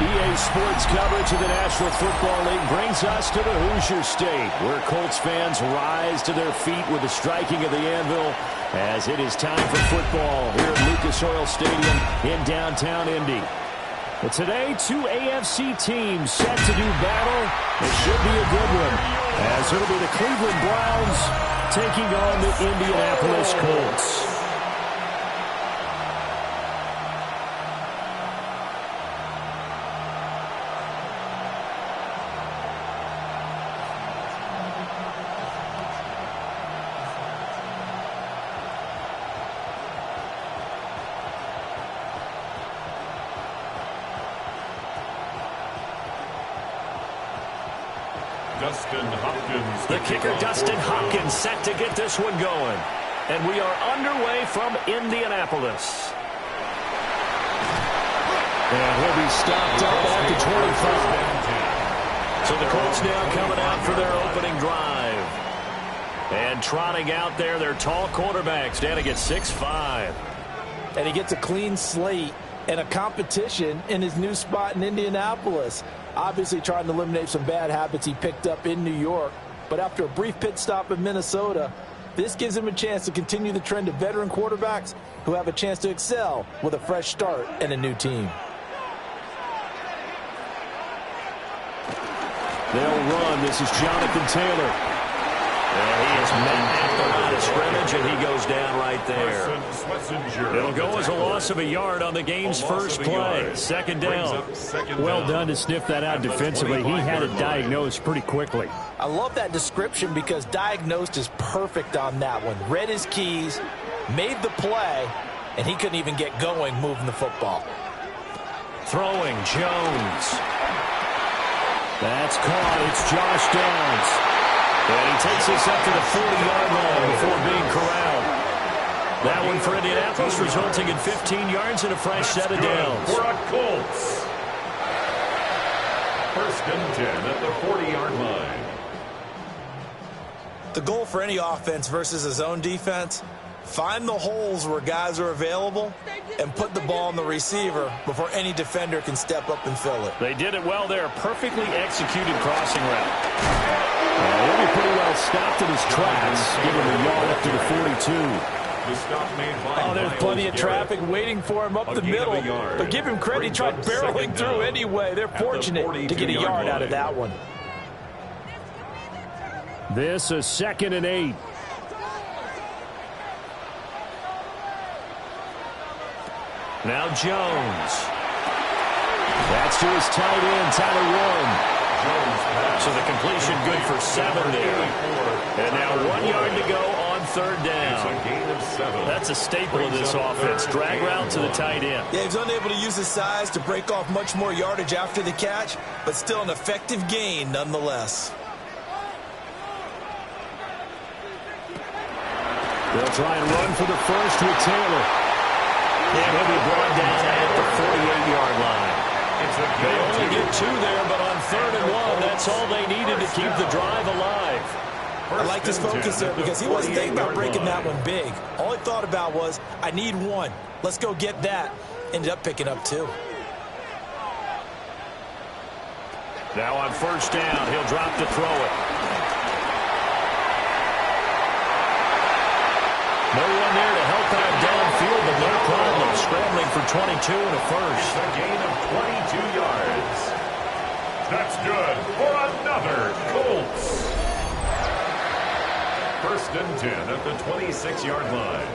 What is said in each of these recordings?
EA Sports coverage of the National Football League brings us to the Hoosier State, where Colts fans rise to their feet with the striking of the anvil as it is time for football here at Lucas Oil Stadium in downtown Indy. But today, two AFC teams set to do battle. It should be a good one, as it'll be the Cleveland Browns taking on the Indianapolis Colts. The kicker, Dustin Hopkins, set to get this one going. And we are underway from Indianapolis. And he'll be stopped up at the 25. So the Colts now coming out for their opening drive. And trotting out there, their tall quarterback standing at 6'5". And he gets a clean slate and a competition in his new spot in Indianapolis. Obviously trying to eliminate some bad habits he picked up in New York. But after a brief pit stop in Minnesota, this gives him a chance to continue the trend of veteran quarterbacks who have a chance to excel with a fresh start and a new team. They'll run. This is Jonathan Taylor. And he is met at the line of scrimmage, and he goes down right there. It'll go as a loss of a yard on the game's first play. Second down. Well done to sniff that out defensively. He had it diagnosed pretty quickly. I love that description because diagnosed is perfect on that one. Read his keys, made the play, and he couldn't even get going moving the football. Throwing, Jones. That's caught. It's Josh Downs. And he takes us up to the 40-yard line before being corralled. That one for Indianapolis, resulting in 15 yards and a fresh set of downs. For a Colts. First and 10 at the 40-yard line. The goal for any offense versus his own defense, find the holes where guys are available and put the ball on the receiver before any defender can step up and fill it. They did it well there. Perfectly executed crossing route. He'll be pretty well stopped in his tracks, giving him a yard up to the 42. Oh, there's plenty of traffic waiting for him up the middle. But give him credit, he tried barreling through anyway. They're fortunate to get a yard out of that one. This is 2nd and 8. Now Jones. That's to his tight end, Tyler Warren. So the completion good for 7 there. And now 1 yard to go on third down. That's a staple of this offense. Drag route to the tight end. Yeah, he's unable to use his size to break off much more yardage after the catch, but still an effective gain nonetheless. They'll try and run for the first with Taylor. And he'll be brought down at the 48-yard line. They only get 2 there, but on 3rd and 1, that's all they needed to keep the drive alive. I like his focus there because he wasn't thinking about breaking that one big. All he thought about was, I need 1. Let's go get that. Ended up picking up 2. Now on first down, he'll drop to throw it. No one there to help out downfield, but no problem. Scrambling for 22 and a first. A gain of 22 yards. That's good for another Colts. First and 10 at the 26-yard line.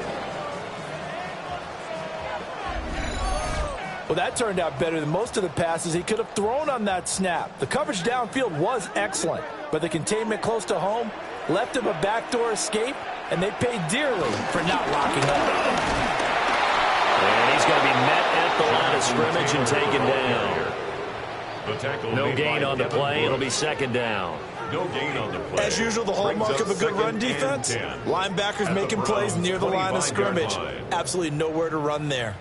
Well, that turned out better than most of the passes he could have thrown on that snap. The coverage downfield was excellent, but the containment close to home left him a backdoor escape, and they paid dearly for not locking up. And he's going to be met at the line of scrimmage and taken down. No gain on the play. It'll be 2nd down. No gain on the play. As usual, the hallmark of a good run defense, linebackers making plays near the line of scrimmage. Absolutely nowhere to run there.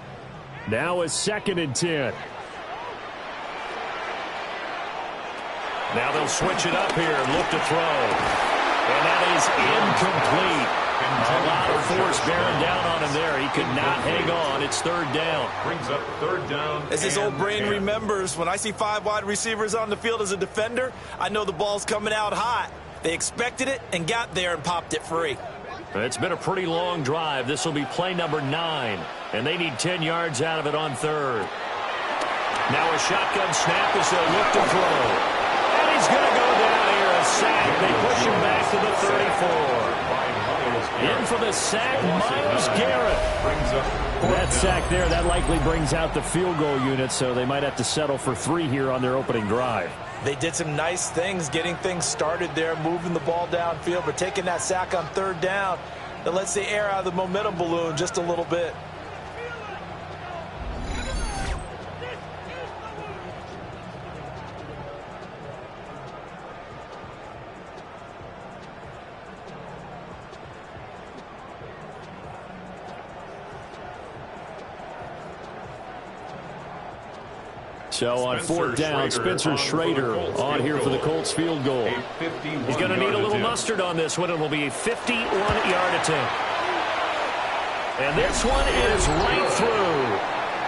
Now is 2nd and 10. Now they'll switch it up here and look to throw. And that is incomplete. A lot of force bearing down on him there. He could not hang on. It's third down. Brings up third down. As his old brain remembers, when I see 5 wide receivers on the field as a defender, I know the ball's coming out hot. They expected it and got there and popped it free. It's been a pretty long drive. This will be play number 9. And they need 10 yards out of it on third. Now a shotgun snap as they'll look to throw. And he's going to go down here. A sack. They push him back to the 34. In for the sack, Myles Garrett. That sack there, that likely brings out the field goal unit, so they might have to settle for 3 here on their opening drive. They did some nice things, getting things started there, moving the ball downfield, but taking that sack on third down, that lets the air out of the momentum balloon just a little bit. So on fourth down, Spencer Schrader on here for the Colts field goal. He's going to need a little mustard on this one. It will be a 51-yard attempt. And this one is right through.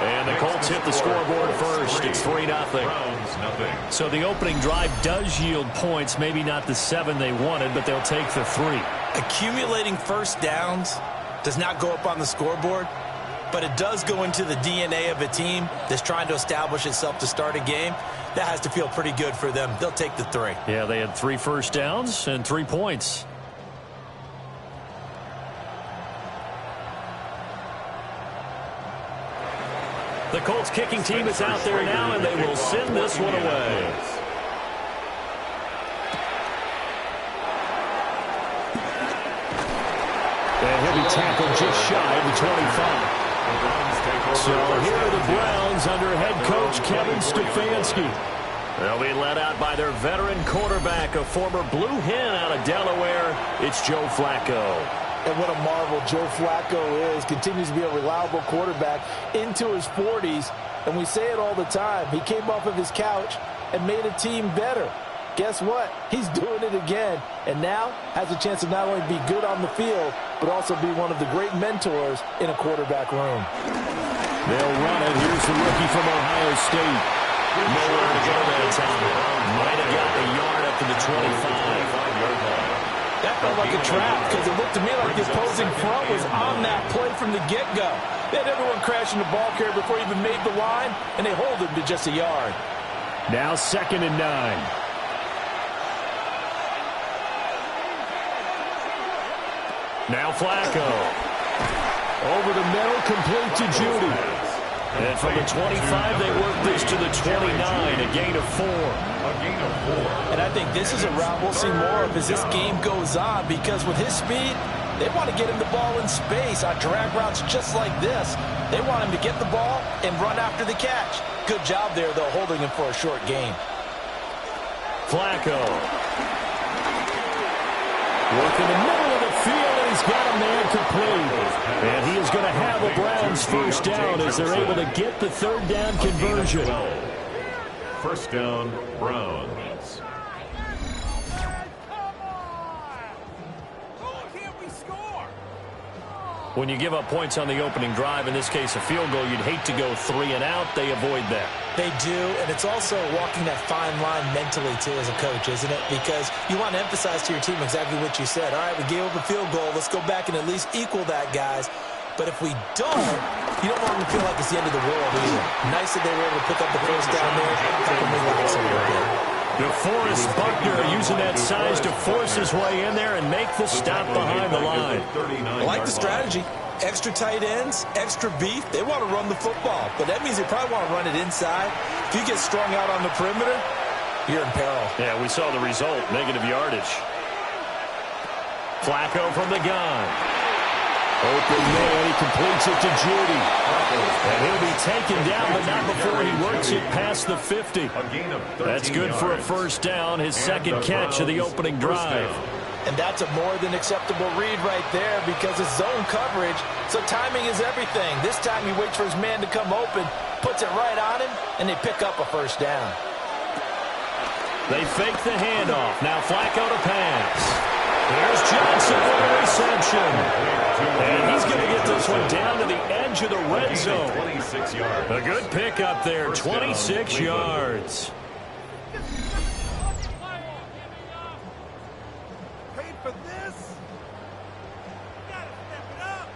And the Colts hit the scoreboard first. It's 3-0. So the opening drive does yield points. Maybe not the 7 they wanted, but they'll take the 3. Accumulating first downs does not go up on the scoreboard, but it does go into the DNA of a team that's trying to establish itself to start a game. That has to feel pretty good for them. They'll take the 3. Yeah, they had 3 first downs and 3 points. The Colts kicking team is out there now, and they will send this one away. And he'll be tackled just shy of the 25. So here are the Browns under head coach Kevin Stefanski. They'll be led out by their veteran quarterback, a former Blue Hen out of Delaware. It's Joe Flacco. And what a marvel Joe Flacco is. Continues to be a reliable quarterback into his 40s. And we say it all the time. He came off of his couch and made a team better. Guess what? He's doing it again. And now has a chance to not only be good on the field, but also be one of the great mentors in a quarterback room. They'll run it. Here's the rookie from Ohio State. Nowhere to go that time. Might have got the yard up to the 25. That felt like a trap because it looked to me like the opposing front was on that play from the get-go. They had everyone crashing the ball carrier before he even made the line, and they hold him to just a yard. Now 2nd and 9. Now Flacco. Over the middle, complete to Judy. And from the 25, they work this to the 29, a gain of 4. And I think this is a route we'll see more of as this game goes on, because with his speed, they want to get him the ball in space on drag routes just like this. They want him to get the ball and run after the catch. Good job there, though, holding him for a short gain. Flacco. Work in the middle of the field, and he's got a man complete. And he is going to have a Browns first down as they're able to get the third down conversion. First down, Browns. When you give up points on the opening drive, in this case a field goal, you'd hate to go 3 and out. They avoid that. They do, and it's also walking that fine line mentally, too, as a coach, isn't it? Because you want to emphasize to your team exactly what you said. All right, we gave up a field goal. Let's go back and at least equal that, guys. But if we don't, you don't want them to feel like it's the end of the world either. Nice that they were able to pick up the first down there. That can relax a little bit. DeForest Buckner using that size to force his way in there and make the stop behind the line. I like the strategy. Extra tight ends, extra beef. They want to run the football, but that means they probably want to run it inside. If you get strung out on the perimeter, you're in peril. Yeah, we saw the result, negative yardage. Flacco from the gun. Open man, he completes it to Judy. And he'll be taken down, but not before he works it past the 50. That's good for a first down, his second catch of the opening drive. And that's a more than acceptable read right there because it's zone coverage, so timing is everything. This time he waits for his man to come open, puts it right on him, and they pick up a first down. They fake the handoff. Now Flacco to pass. Here's Johnson with a reception. And he's going to get this one down to the edge of the red zone. 26 yards. A good pickup there, 26 yards. Paid for this? You gotta step it up.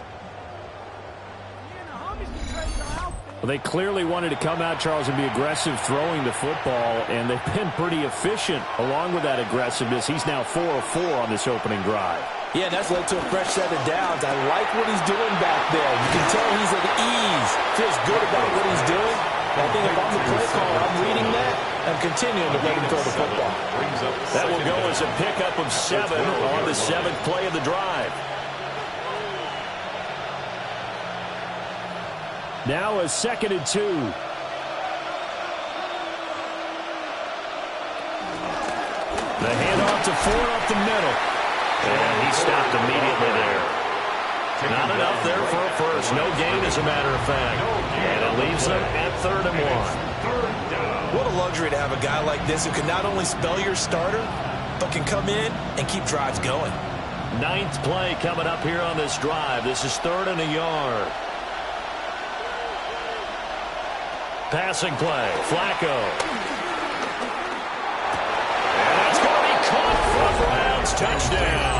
Well, they clearly wanted to come out, Charles, and be aggressive throwing the football, and they've been pretty efficient along with that aggressiveness. He's now 4 of 4 on this opening drive. Yeah, and that's led to a fresh set of downs. I like what he's doing back there. You can tell he's at ease. Feels good about what he's doing. I think if I'm the play caller, I'm reading that and continuing to let him throw the football. That will go as a pickup of 7 on the 7th play of the drive. Now a 2nd and 2. The handoff to Ford up the middle. And he stopped immediately there. Not enough there for a first. No gain, as a matter of fact. And it leaves them at 3rd and 1. What a luxury to have a guy like this who can not only spell your starter, but can come in and keep drives going. 9th play coming up here on this drive. This is 3rd and a yard. Passing play, Flacco. And that's going to be caught for Browns. Touchdown.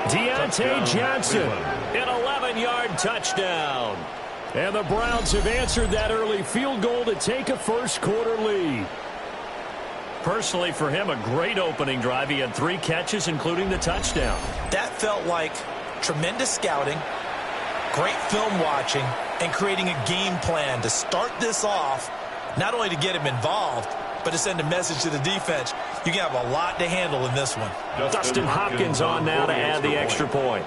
Deontay Johnson, an 11-yard touchdown. And the Browns have answered that early field goal to take a first-quarter lead. Personally, for him, a great opening drive. He had 3 catches, including the touchdown. That felt like tremendous scouting, great film watching, and creating a game plan to start this off, not only to get him involved, but to send a message to the defense. You can have a lot to handle in this one. Dustin Hopkins on now to add the extra point.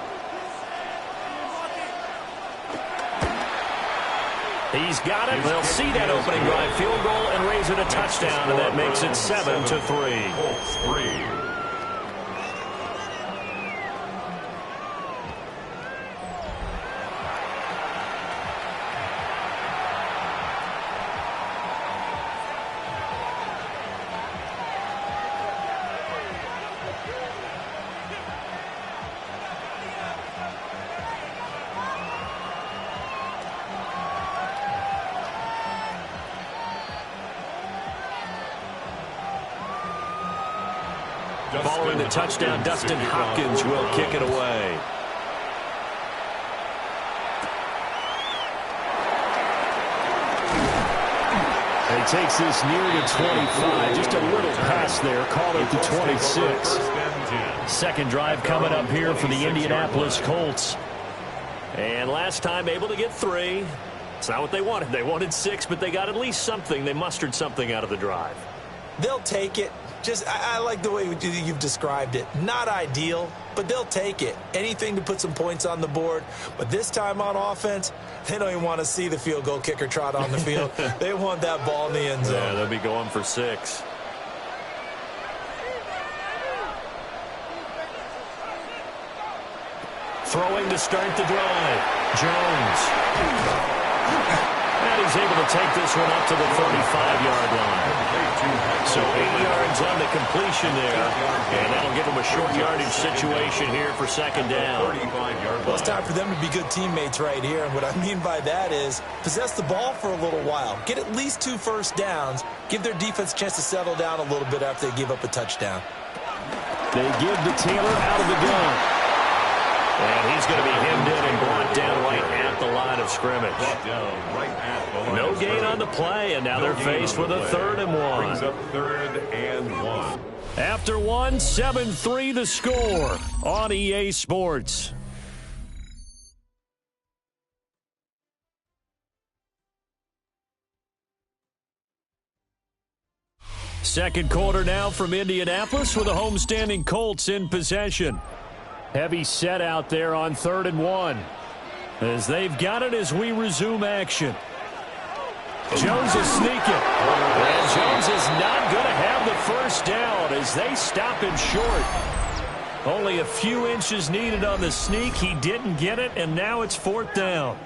He's got it. They'll see that opening drive field goal and raise it a touchdown, and that makes it 7-3. Colts 3. Following the touchdown, Dustin Hopkins will kick it away. He takes this near to 25. Just a little pass there. Call it the 26. Second drive coming up here for the Indianapolis Colts. And last time able to get 3. It's not what they wanted. They wanted 6, but they got at least something. They mustered something out of the drive. They'll take it. I like the way you've described it. Not ideal, but they'll take it. Anything to put some points on the board. But this time on offense, they don't even want to see the field goal kicker trot on the field. They want that ball in the end zone. Yeah, they'll be going for 6. Throwing to start the drive. Jones. And he's able to take this one up to the 35-yard line. So 8 yards on the completion there. And that'll give him a short yardage situation here for second down. Well, it's time for them to be good teammates right here. And what I mean by that is possess the ball for a little while. Get at least 2 first downs. Give their defense a chance to settle down a little bit after they give up a touchdown. They give the Taylor out of the gun. And he's going to be hemmed in and brought down right at the line of scrimmage. No gain on the play, and now they're faced with a 3rd and 1. Brings up 3rd and 1. After 1, 7-3 the score on EA Sports. Second quarter now from Indianapolis with the homestanding Colts in possession. Heavy set out there on 3rd and 1. As they've got it as we resume action. Jones is sneaking. And Jones is not going to have the first down as they stop him short. Only a few inches needed on the sneak. He didn't get it, and now it's 4th down.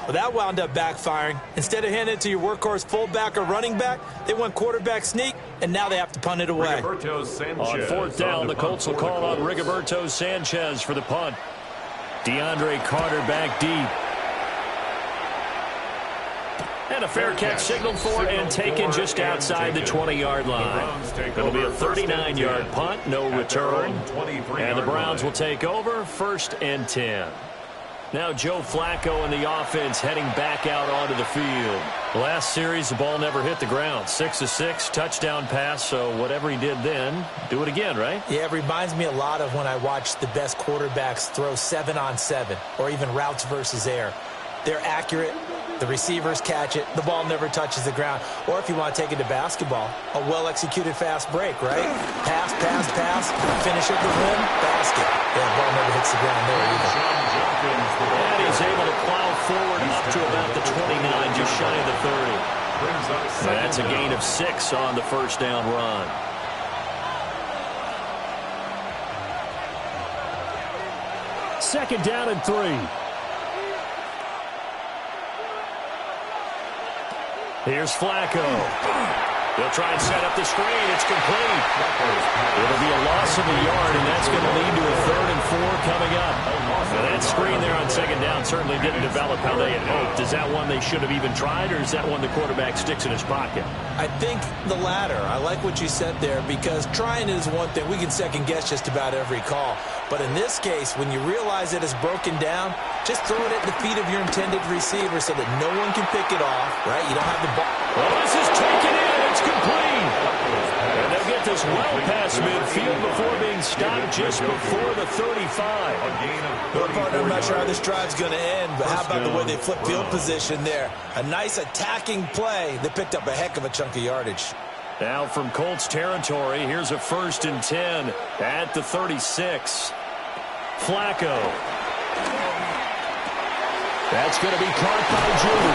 Well, that wound up backfiring. Instead of handing it to your workhorse fullback or running back, they went quarterback sneak, and now they have to punt it away. On fourth down, the Colts will call on Rigoberto Sanchez for the punt. DeAndre Carter back deep. And a fair catch signaled for and taken just outside the 20-yard line. It'll be a 39-yard punt, no return. And the Browns will take over, 1st and 10. Now Joe Flacco and the offense heading back out onto the field. Last series, the ball never hit the ground. 6 of 6, touchdown pass, so whatever he did then, do it again, right? Yeah, it reminds me a lot of when I watched the best quarterbacks throw 7-on-7 or even routes versus air. They're accurate. The receivers catch it. The ball never touches the ground. Or if you want to take it to basketball, a well-executed fast break, right? Pass, pass, pass, finish at the rim, basket. Yeah, the ball never hits the ground there either. And he's able to plow forward up to about the 29, just shy of the 30. That's a gain of 6 on the first down run. Second down and 3. Here's Flacco. He'll try and set up the screen. It's complete. It'll be a loss of a yard, and that's going to lead to a 3rd and 4 coming up. Now that screen there on second down certainly didn't develop how they had hoped. Is that one they should have even tried, or is that one the quarterback sticks in his pocket? I think the latter. I like what you said there, because trying is one thing. We can second-guess just about every call. But in this case, when you realize it is broken down, just throw it at the feet of your intended receiver so that no one can pick it off, right? You don't have the ball. Well, this is taken in. It's complete. And they'll get this well past midfield before being stopped just before the 35. Well, partner, I'm not sure how this drive's going to end, but how about the way they flip field position there? A nice attacking play. They picked up a heck of a chunk of yardage. Now from Colts territory, here's a 1st and 10 at the 36. Flacco. That's going to be caught by Judy.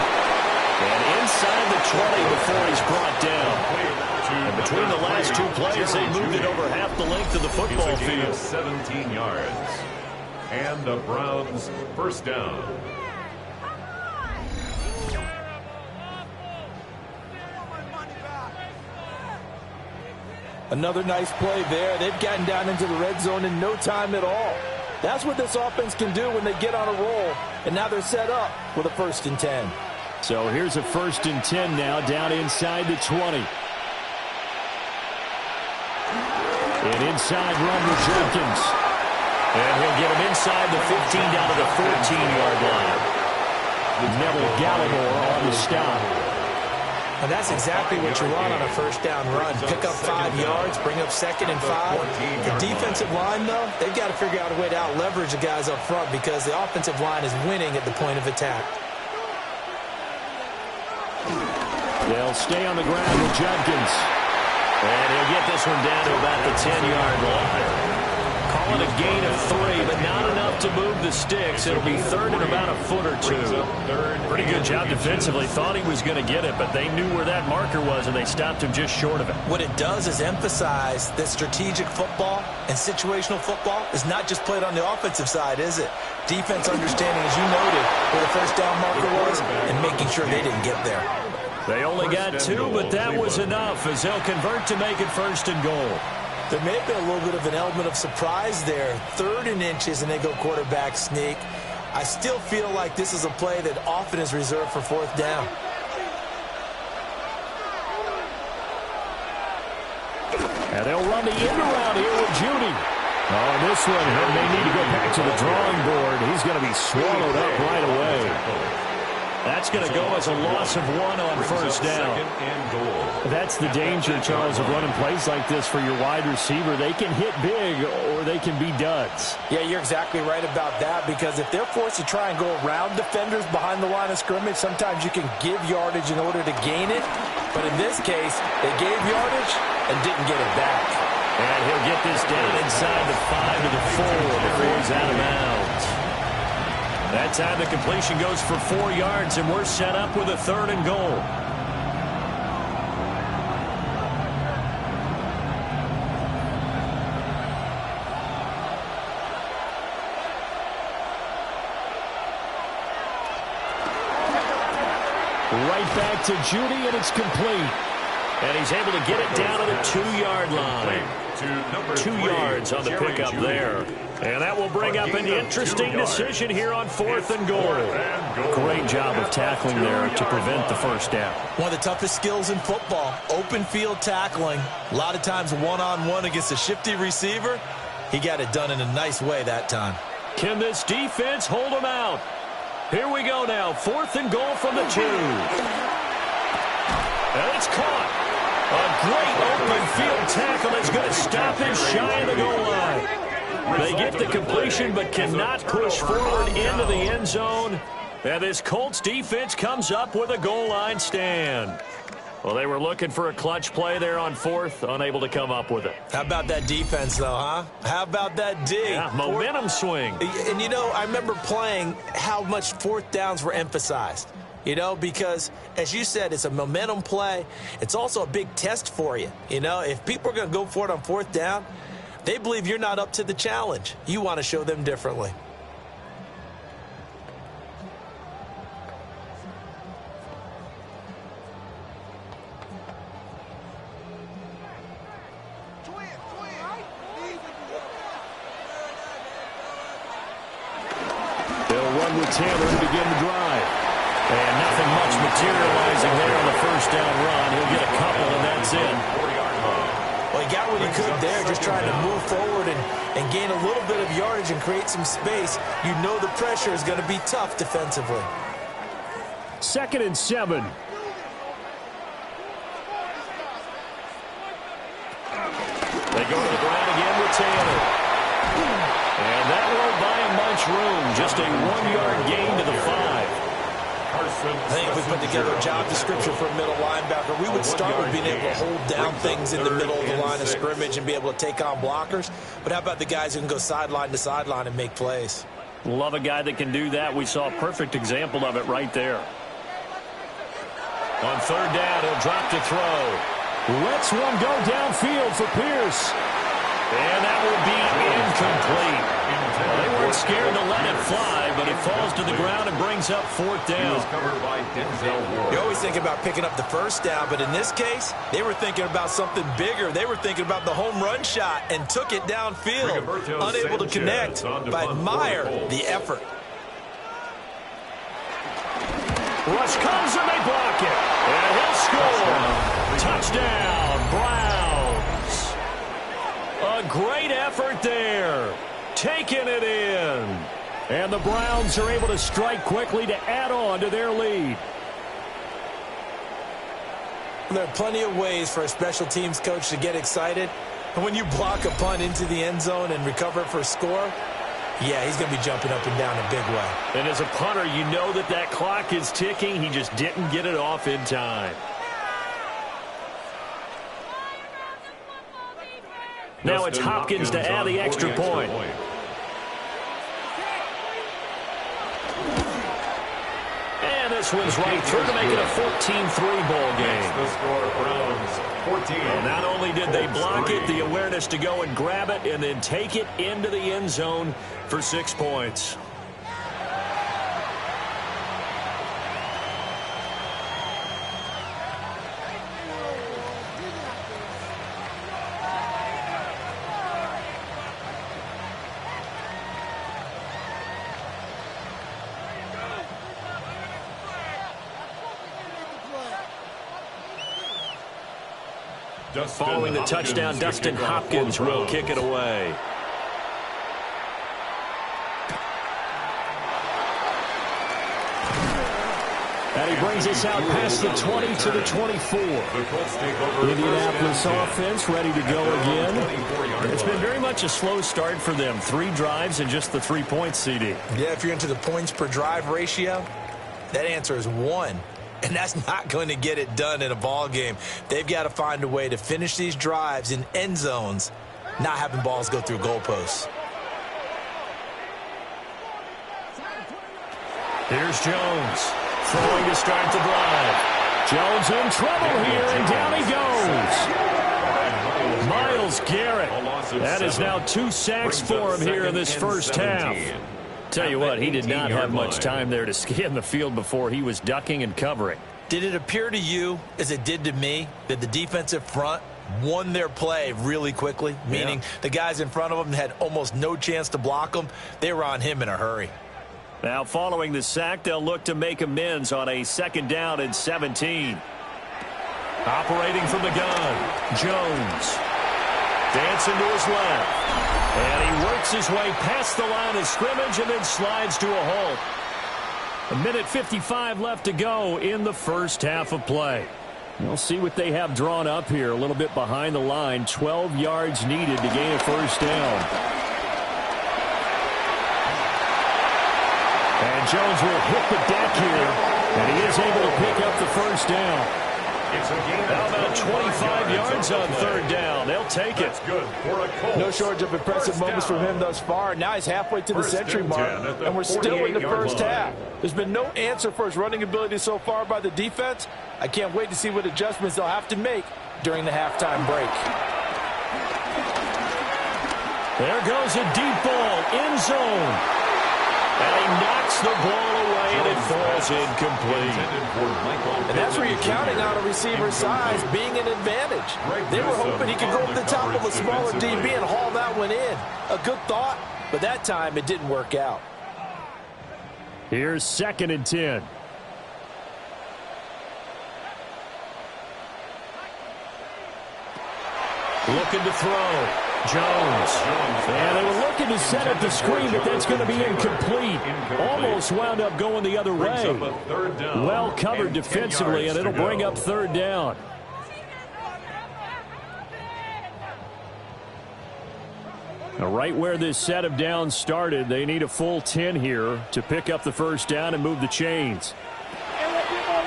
And inside the 20 before he's brought down. And between the last two plays, they moved it over half the length of the football field. 17 yards. And the Browns first down. Another nice play there. They've gotten down into the red zone in no time at all. That's what this offense can do when they get on a roll. And now they're set up with a 1st and 10. So here's a 1st and 10 now down inside the 20. An inside run with Jenkins. And he'll get him inside the 15 down to the 14-yard line. Neville Gallimore on the stop. And that's exactly what you want on a 1st down run. Pick up 5 yards, bring up 2nd and 5. The defensive line, though, they've got to figure out a way to out-leverage the guys up front because the offensive line is winning at the point of attack. They'll stay on the ground with Jenkins. And he'll get this one down to about the 10-yard line. Call it a gain of 3, but not enough to move the sticks. It'll be 3rd and about a foot or 2. Pretty good job defensively. Thought he was going to get it, but they knew where that marker was, and they stopped him just short of it. What it does is emphasize that strategic football and situational football is not just played on the offensive side, is it? Defense understanding, as you noted, where the 1st down marker was and making sure they didn't get there. They only got 2, but that was enough as they'll convert to make it 1st and goal. There may have been a little bit of an element of surprise there. 3rd and inches, and they go quarterback sneak. I still feel like this is a play that often is reserved for 4th down. And they'll run the end around here with Judy. Oh, this one, they may need to go back to the drawing board. He's going to be swallowed up right away. That's going to go as a loss of 1 on 1st down. That's the danger, Charles, of running plays like this for your wide receiver. They can hit big or they can be duds. Yeah, you're exactly right about that, because if they're forced to try and go around defenders behind the line of scrimmage, sometimes you can give yardage in order to gain it. But in this case, they gave yardage and didn't get it back. And he'll get this down inside the 5 to the 4 before he's out of bounds. That time the completion goes for 4 yards, and we're set up with a 3rd and goal. Right back to Judy, and it's complete. And he's able to get it down to the 2-yard line. 2 yards on the pickup there. And that will bring up an interesting decision here on 4th and goal. Great job of tackling there to prevent the first down. One of the toughest skills in football, open field tackling. A lot of times one-on-one against a shifty receiver. He got it done in a nice way that time. Can this defense hold him out? Here we go now. 4th and goal from the 2. And it's caught. A great open field tackle that's going to stop him shy of the goal line. They get the completion but cannot push forward into the end zone. And this Colts defense comes up with a goal line stand. Well, they were looking for a clutch play there on 4th, unable to come up with it. How about that defense, though, huh? How about that D? Yeah, momentum swing. And, you know, I remember playing how much 4th downs were emphasized. You know, because, as you said, it's a momentum play. It's also a big test for you. You know, if people are going to go for it on 4th down, they believe you're not up to the challenge. You want to show them differently. They'll run with Taylor to begin the drive. And nothing much materializing there on the first down run. He'll get a couple, and that's it. Well, he got what he could there, just trying to move forward and gain a little bit of yardage and create some space. You know the pressure is going to be tough defensively. 2nd and 7. They go to the ground again with Taylor. And that won't buy him much room. Just a 1-yard gain to the 5. I think if we put together a job description for a middle linebacker, we would start with being able to hold down things in the middle of the line of scrimmage and be able to take on blockers. But how about the guys who can go sideline to sideline and make plays? Love a guy that can do that. We saw a perfect example of it right there. On 3rd down, he'll drop to throw. Lets one go downfield for Pierce. And that will be incomplete. Well, they weren't scared to let it fly, but it falls to the ground and brings up 4th down. You always think about picking up the first down, but in this case, they were thinking about something bigger. They were thinking about the home run shot and took it downfield. Unable to connect, but admire the effort. Rush comes and they block it. And he'll score. Touchdown, Browns. A great effort there. Taking it in. And the Browns are able to strike quickly to add on to their lead. There are plenty of ways for a special teams coach to get excited. And when you block a punt into the end zone and recover it for a score, yeah, he's going to be jumping up and down a big way. And as a punter, you know that that clock is ticking. He just didn't get it off in time. Now it's Hopkins to add the extra point. And this one's right through to make it a 14-3 ball game. The score, Browns 14. And not only did they block it, the awareness to go and grab it and then take it into the end zone for 6 points. Following the touchdown, Dustin Hopkins will kick it away. And he brings us out past the 20 to the 24. Indianapolis offense ready to go again. It's been very much a slow start for them. 3 drives and just the 3 points, CD. Yeah, if you're into the points per drive ratio, that answer is 1. And that's not going to get it done in a ball game. They've got to find a way to finish these drives in end zones, not having balls go through goalposts. Here's Jones, throwing to start the drive. Jones in trouble here, and down he goes. Myles Garrett. That is now 2 sacks for him here in this first half. Tell you what, he did not have much time there to scan the field before he was ducking and covering. Did it appear to you, as it did to me, that the defensive front won their play really quickly? Meaning the guys in front of them had almost no chance to block them. They were on him in a hurry. Now following the sack, they'll look to make amends on a 2nd down and 17. Operating from the gun, Jones. Dancing to his left. And he works his way past the line of scrimmage and then slides to a halt. 1:55 left to go in the first half of play. We'll see what they have drawn up here. A little bit behind the line. 12 yards needed to gain a first down. And Jones will hit the deck here. And he is able to pick up the first down. How about 25 yards on 3rd down? They'll take it. No shortage of impressive moments from him thus far. Now he's halfway to the century mark, and we're still in the first half. There's been no answer for his running ability so far by the defense. I can't wait to see what adjustments they'll have to make during the halftime break. There goes a deep ball, end zone. And he knocks the ball away, and it falls incomplete. And that's where you're counting on a receiver's size being an advantage. They were hoping he could go over the top of a smaller DB and haul that one in. A good thought, but that time it didn't work out. Here's 2nd and 10. Looking to throw. Jones. And they were looking to set up the screen, but that's going to be incomplete. Almost wound up going the other way. Well covered defensively, and it'll bring up 3rd down. Now, right where this set of downs started, they need a full 10 here to pick up the first down and move the chains.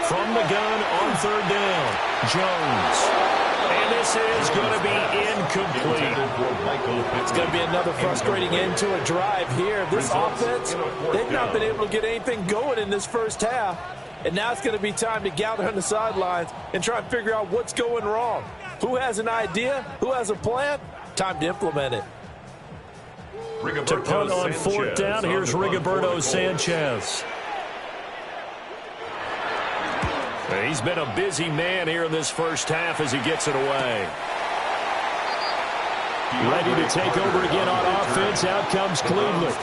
From the gun on 3rd down, Jones. And this is going to be incomplete. It's going to be another frustrating end to a drive here. This offense, they've not been able to get anything going in this first half. And now it's going to be time to gather on the sidelines and try and figure out what's going wrong. Who has an idea? Who has a plan? Time to implement it. To punt on 4th down, here's Rigoberto Sanchez. He's been a busy man here in this first half as he gets it away. Ready to take over again on offense. Out comes Cleveland.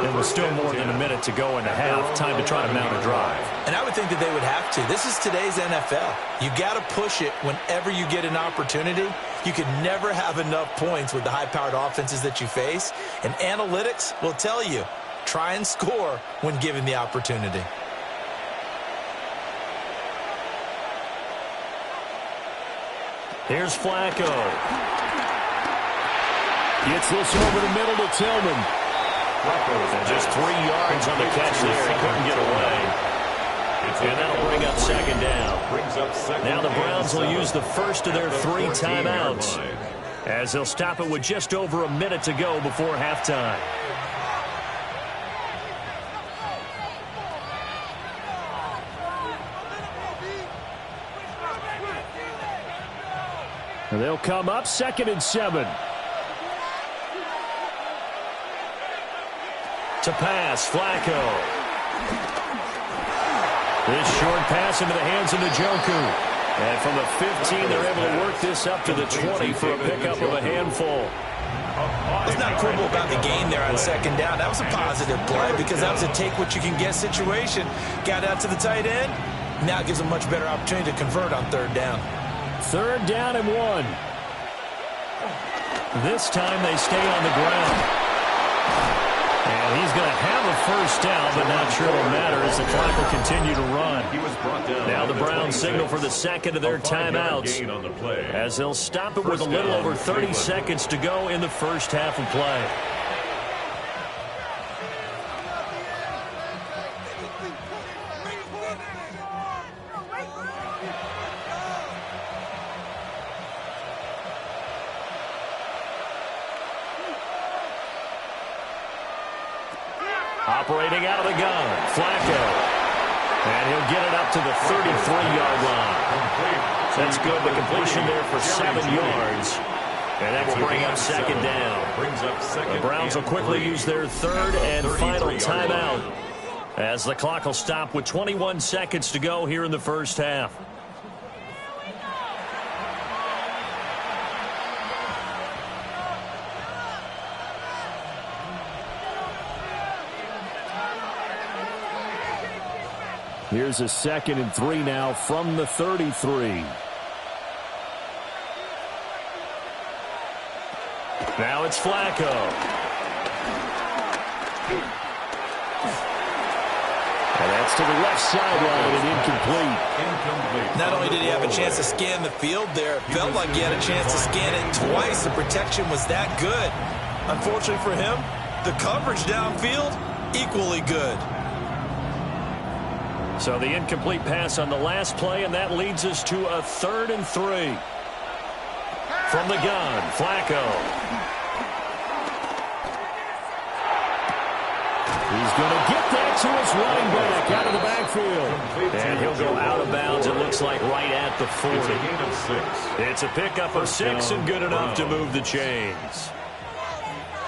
And with still more than a minute to go in the half, time to try to mount a drive. And I would think that they would have to. This is today's NFL. You got to push it whenever you get an opportunity. You can never have enough points with the high-powered offenses that you face. And analytics will tell you, try and score when given the opportunity. Here's Flacco. Gets this over the middle to Tillman. And just 3 yards on the catch there. He couldn't get away. And that'll bring up 2nd down. Now the Browns will use the first of their 3 timeouts, as they'll stop it with just over a minute to go before halftime. And they'll come up 2nd and 7. To pass, Flacco. This short pass into the hands of Njoku. And from the 15, they're able to work this up to the 20 for a pickup of a handful. Let's not quibble about the gain there on 2nd down. That was a positive play because that was a take-what-you-can-get situation. Got out to the tight end. Now it gives a much better opportunity to convert on 3rd down. 3rd down and 1. This time they stay on the ground. And he's going to have a first down, but not sure it'll matter as the clock will continue to run. Now the Browns signal for the 2nd of their timeouts, as they'll stop it with a little over 30 seconds to go in the first half of play. Operating out of the gun, Flacco. And he'll get it up to the 33-yard line. That's good. The completion there for 7 yards. And that will bring up 2nd down. The Browns will quickly use their 3rd and final timeout. As the clock will stop with 21 seconds to go here in the first half. Here's a 2nd and 3 now from the 33. Now it's Flacco. And that's to the left sideline and incomplete. Not only did he have a chance to scan the field there, it felt like he had a chance to scan it twice. The protection was that good. Unfortunately for him, the coverage downfield, equally good. So the incomplete pass on the last play, and that leads us to a 3rd and 3. From the gun, Flacco. He's going to get that to his running back out of the backfield. And he'll go out of bounds, it looks like, right at the 40. It's a gain of 6. It's a pickup of 6 and good enough to move the chains.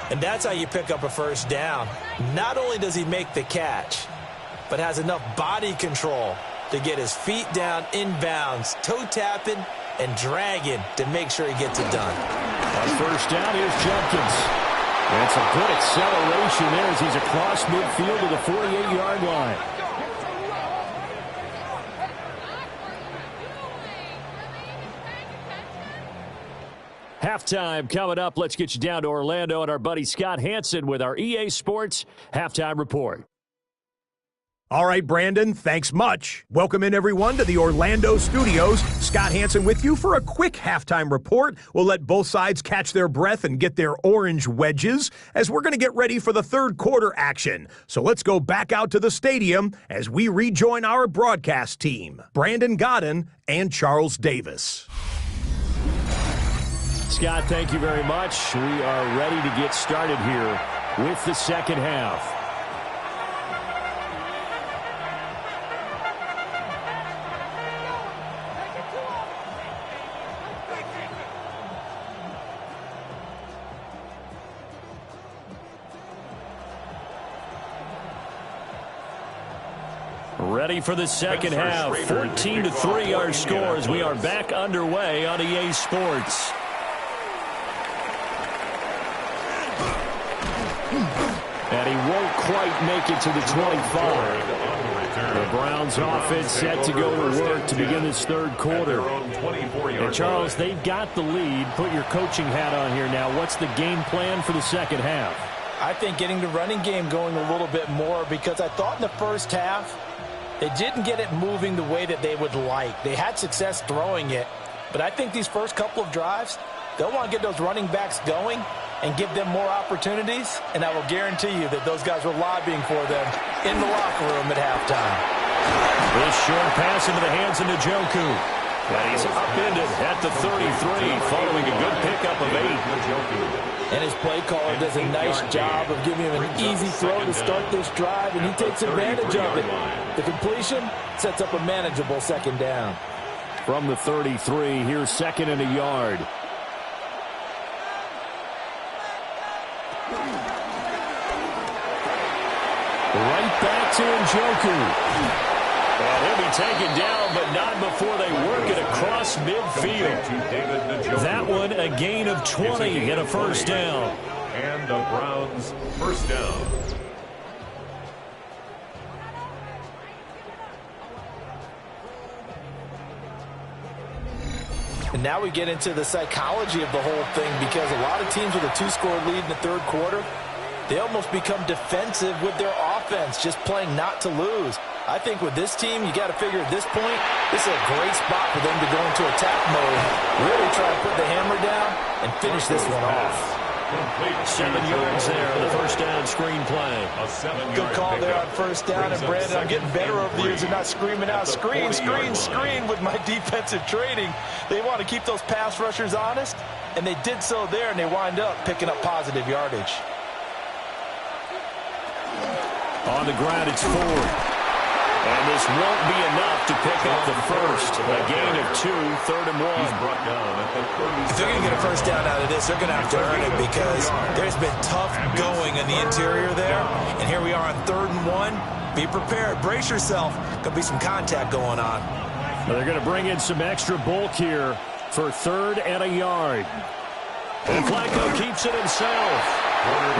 And that's how you pick up a first down. Not only does he make the catch, but has enough body control to get his feet down inbounds, toe tapping and dragging to make sure he gets it done. On first down, here's Jenkins. And some good acceleration there as he's across midfield to the 48-yard line. Halftime coming up. Let's get you down to Orlando and our buddy Scott Hansen with our EA Sports Halftime Report. All right, Brandon, thanks much. Welcome in, everyone, to the Orlando studios. Scott Hansen with you for a quick halftime report. We'll let both sides catch their breath and get their orange wedges as we're going to get ready for the third quarter action. So let's go back out to the stadium as we rejoin our broadcast team, Brandon Godden and Charles Davis. Scott, thank you very much. We are ready to get started here with the second half. Ready for the second half. 14-3 our score as we are back underway on EA Sports. And he won't quite make it to the 25. The Browns offense set to go to work to begin this third quarter. And Charles, they've got the lead. Put your coaching hat on here now. What's the game plan for the second half? I think getting the running game going a little bit more, because I thought in the first half they didn't get it moving the way that they would like. They had success throwing it, but I think these first couple of drives, they'll want to get those running backs going and give them more opportunities, and I will guarantee you that those guys were lobbying for them in the locker room at halftime. This short pass into the hands of Njoku. And he's upended at the 33 following a good pickup of 8. And his play caller does a nice job of giving him an easy throw to start this drive, and he takes advantage of it. The completion sets up a manageable second down. From the 33, here's 2nd and a yard. Right back to Njoku. And he'll be taken down, but not before they work it across midfield. That one, a gain of 20 and a first down. And the Browns first down. And now we get into the psychology of the whole thing, because a lot of teams with a 2-score lead in the third quarter, they almost become defensive with their offense, just playing not to lose. I think with this team, you got to figure at this point, this is a great spot for them to go into attack mode, really try to put the hammer down and finish this one off. 7 yards there on the first down screen play. Good call there on first down. And Brandon, I'm getting better over the years and not screaming out screen, screen, screen with my defensive training. They want to keep those pass rushers honest, and they did so there, and they wind up picking up positive yardage. On the ground, it's Ford. And this won't be enough to pick up the first. A gain of 2, 3rd and 1. If they're going to get a first down out of this, they're going to have to earn it, because there's been tough going in the interior there. And here we are on 3rd and 1. Be prepared. Brace yourself. Could be some contact going on. Well, they're going to bring in some extra bulk here for 3rd and a yard. And Flacco keeps it himself.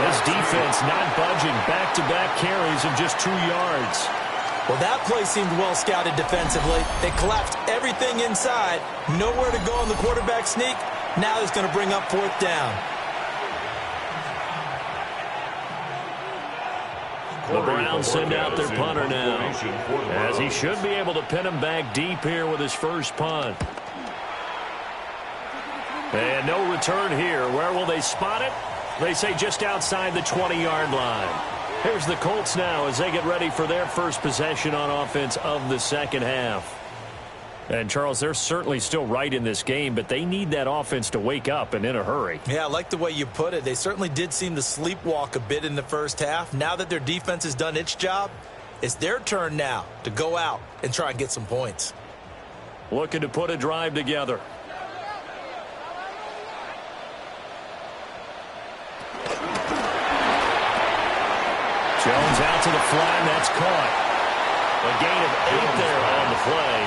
This defense not budging. Back-to-back carries of just 2 yards. Well, that play seemed well scouted defensively. They collapsed everything inside. Nowhere to go in the quarterback sneak. Now he's going to bring up 4th down. The Browns send out their punter now, as he should be able to pin him back deep here with his first punt. And no return here. Where will they spot it? They say just outside the 20-yard line. Here's the Colts now as they get ready for their first possession on offense of the second half. And, Charles, they're certainly still right in this game, but they need that offense to wake up and in a hurry. Yeah, I like the way you put it. They certainly did seem to sleepwalk a bit in the first half. Now that their defense has done its job, it's their turn now to go out and try and get some points. Looking to put a drive together. Jones out to the flat, and that's caught. A gain of 8 there on the play.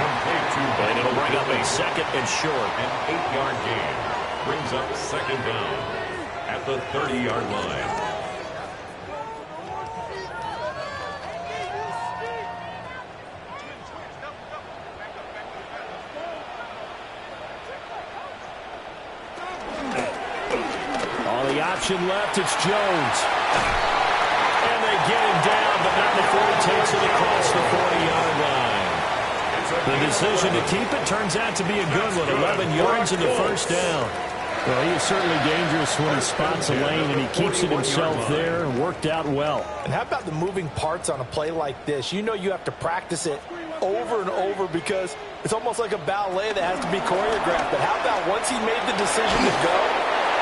And it'll bring up a 2nd and short. An 8-yard gain brings up 2nd down at the 30-yard line. On the option left, it's Jones. And they get him down, but not before he takes it across the 40-yard line. The decision to keep it turns out to be a good one. 11 yards in the first down. Well, he is certainly dangerous when he spots a lane, and he keeps it himself there and worked out well. And how about the moving parts on a play like this? You know you have to practice it over and over because it's almost like a ballet that has to be choreographed. But how about once he made the decision to go,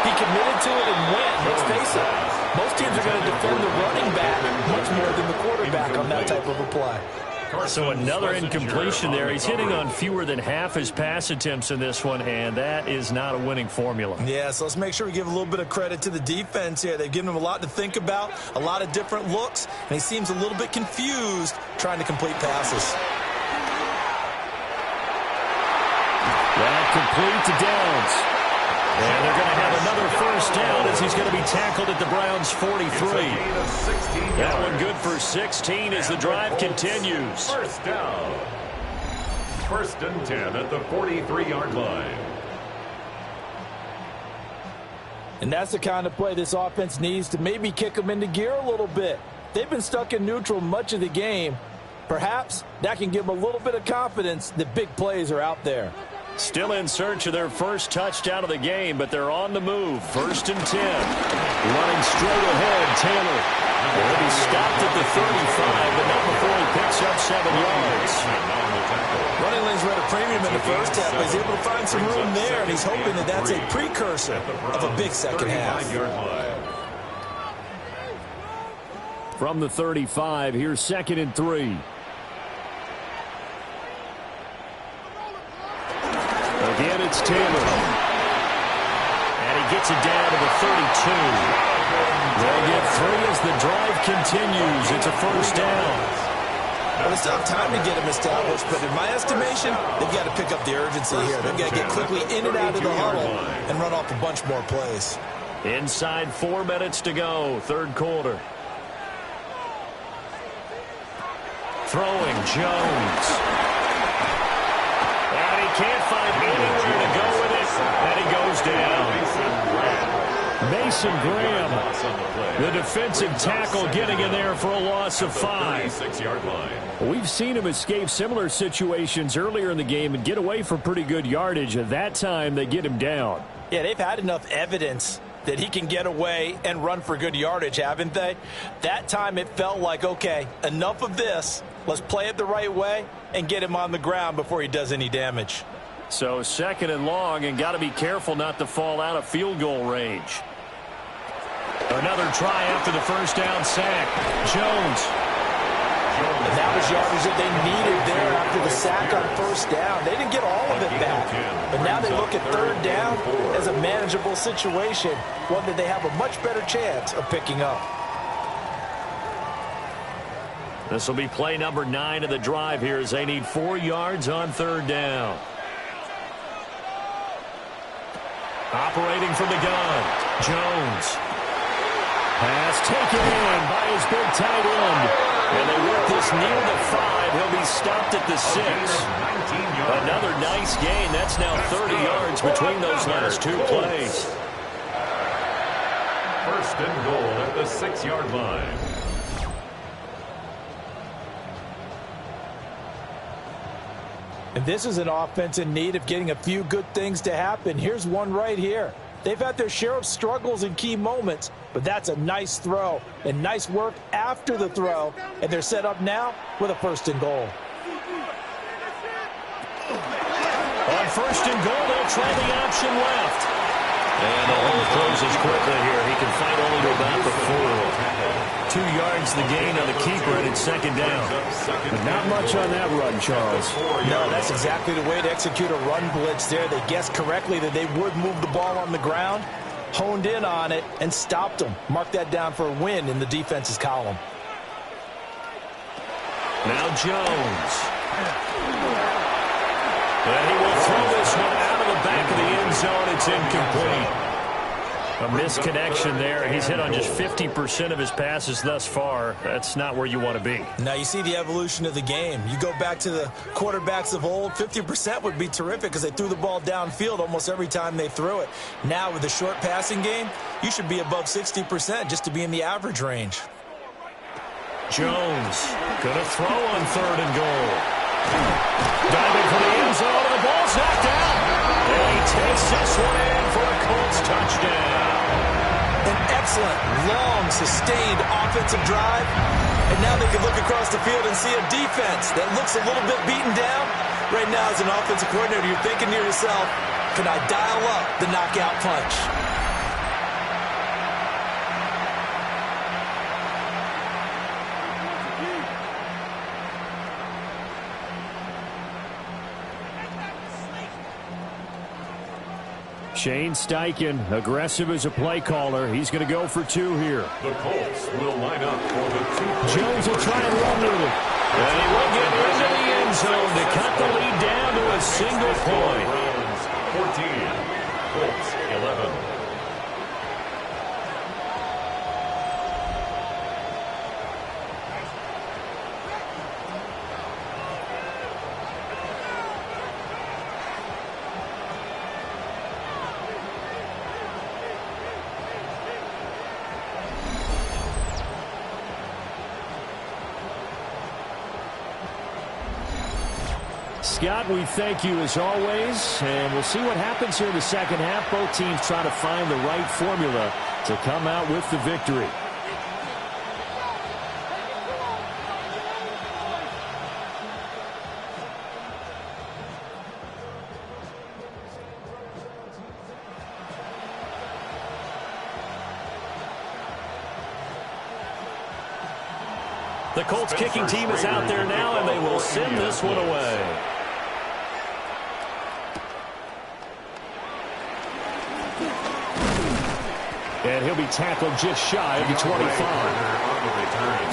he committed to it and went. Let's face it, most teams are going to defend the running back much more than the quarterback on that type of a play. So another incompletion there. He's hitting on fewer than half his pass attempts in this one, and that is not a winning formula. Yeah, so let's make sure we give a little bit of credit to the defense here. They've given him a lot to think about, a lot of different looks, and he seems a little bit confused trying to complete passes. That complete to Downs. And they're going to have another first down as he's going to be tackled at the Browns' 43. That one good for 16 as the drive continues. First down. 1st and 10 at the 43-yard line. And that's the kind of play this offense needs to maybe kick them into gear a little bit. They've been stuck in neutral much of the game. Perhaps that can give them a little bit of confidence that big plays are out there. Still in search of their first touchdown of the game, but they're on the move. 1st and 10. Running straight ahead, Taylor. He'll be stopped at the 35, but not before he picks up 7 yards. Running lanes were at a premium in the first half, but he's able to find some room there, and he's hoping that that's a precursor of a big second half. From the 35, here's 2nd and 3. Again, it's Taylor. And he gets it down to the 32. They'll get 3 as the drive continues. It's a first down. Well, it's not time to get him established, but in my estimation, they've got to pick up the urgency here. They've got to get quickly in and out of the huddle and run off a bunch more plays. Inside 4 minutes to go, 3rd quarter. Throwing Jones. And he can't find anywhere to go with it, and he goes down. Mason Graham, the defensive tackle, getting in there for a loss of 5. 36-yard line. We've seen him escape similar situations earlier in the game and get away for pretty good yardage. At that time, they get him down. Yeah, they've had enough evidence that he can get away and run for good yardage, haven't they? That time it felt like, okay, enough of this. Let's play it the right way and get him on the ground before he does any damage. So 2nd and long, and got to be careful not to fall out of field goal range. Another try after the first down sack. Jones. And that was yardage that they needed there after the sack on first down. They didn't get all of it back. But now they look at 3rd down as a manageable situation, one that they have a much better chance of picking up. This will be play number 9 of the drive here as they need 4 yards on 3rd down. Operating from the gun, Jones. Pass taken in by his big tight end. And they work this near the 5. He'll be stopped at the 6. Another nice gain. That's now 30 yards between those last 2 plays. 1st and goal at the 6-yard line. And this is an offense in need of getting a few good things to happen. Here's one right here. They've had their share of struggles in key moments, but that's a nice throw and nice work after the throw. And they're set up now with a 1st and goal. On 1st and goal, they'll try the option left. And the hole closes quickly here. He can fight only to about the 4. 2 yards the gain on the keeper, and it's 2nd down. But not much on that run, Charles. No, that's exactly the way to execute a run blitz there. They guessed correctly that they would move the ball on the ground, honed in on it, and stopped them. Mark that down for a win in the defense's column. Now Jones. And he will throw this one out of the back of the end zone. It's incomplete. A misconnection there. He's hit on just 50% of his passes thus far. That's not where you want to be. Now you see the evolution of the game. You go back to the quarterbacks of old, 50% would be terrific because they threw the ball downfield almost every time they threw it. Now with the short passing game, you should be above 60% just to be in the average range. Jones going to throw on 3rd and goal. Diving for the end zone, and the ball's knocked out. And he takes this one in for a Colts touchdown. An excellent, long, sustained offensive drive. And now they can look across the field and see a defense that looks a little bit beaten down. Right now, as an offensive coordinator, you're thinking to yourself, can I dial up the knockout punch? Shane Steichen, aggressive as a play caller. He's going to go for 2 here. The Colts will line up for the 2. Jones will try and run with it. And he will get into the end zone to cut the lead down to a single point. 14, Colts 11. Scott, we thank you as always, and we'll see what happens here in the second half. Both teams try to find the right formula to come out with the victory. The Colts kicking team is out there now, and they will send this one away. And he'll be tackled just shy of the 25.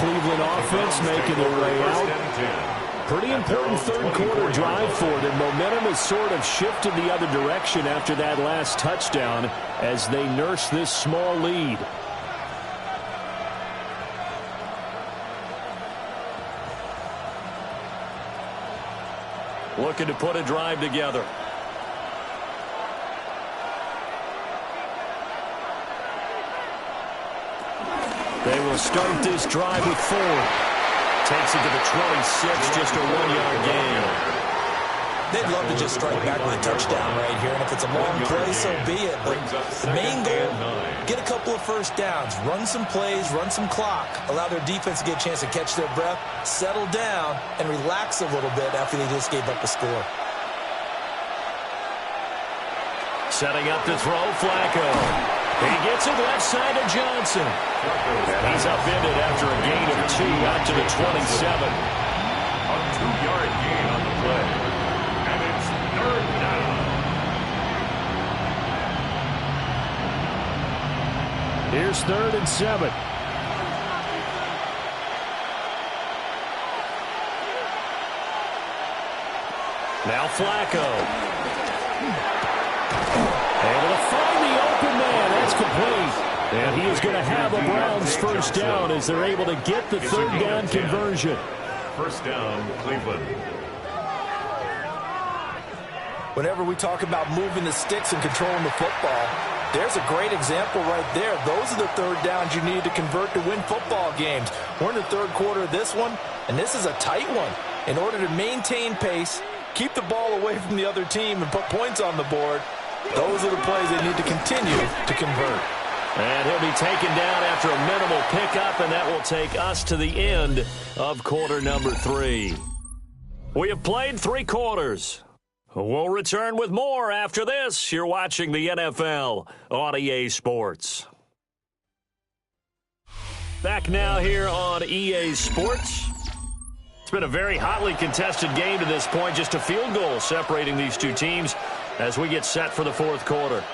Cleveland offense making their way out. Pretty important 3rd quarter drive for them. Momentum has sort of shifted the other direction after that last touchdown as they nurse this small lead. Looking to put a drive together. They will start this drive with 4. Takes it to the 26, just a 1-yard gain. They'd love to just strike back with a touchdown right here, and if it's a long play, so be it. But the main goal, get a couple of first downs, run some plays, run some clock, allow their defense to get a chance to catch their breath, settle down, and relax a little bit after they just gave up a score. Setting up to throw, Flacco. He gets it left side to Johnson. And he's upended after a gain of 2 out to the 27. A 2-yard gain on the play. And it's 3rd down. Here's 3rd and 7. Now Flacco. Able to find the open man. That's complete. And he is going to have a Browns first down as they're able to get the third down conversion. First down, Cleveland. Whenever we talk about moving the sticks and controlling the football, there's a great example right there. Those are the third downs you need to convert to win football games. We're in the third quarter of this one, and this is a tight one. In order to maintain pace, keep the ball away from the other team, and put points on the board, those are the plays they need to continue to convert. And he'll be taken down after a minimal pickup, and that will take us to the end of quarter number 3. We have played 3 quarters. We'll return with more after this. You're watching the NFL on EA Sports. Back now here on EA Sports. It's been a very hotly contested game to this point. Just a field goal separating these two teams as we get set for the fourth quarter.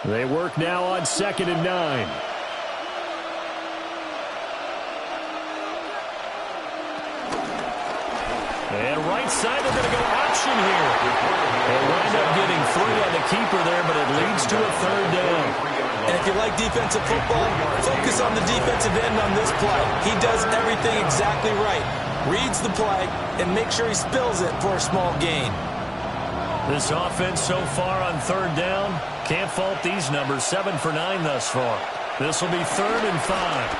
They work now on 2nd and 9. And right side, they're going to go option here. They wind up getting 3 on the keeper there, but it leads to a third down. And if you like defensive football, focus on the defensive end on this play. He does everything exactly right. Reads the play and makes sure he spills it for a small gain. This offense so far on third down, can't fault these numbers. 7 for 9 thus far. This will be 3rd and 5.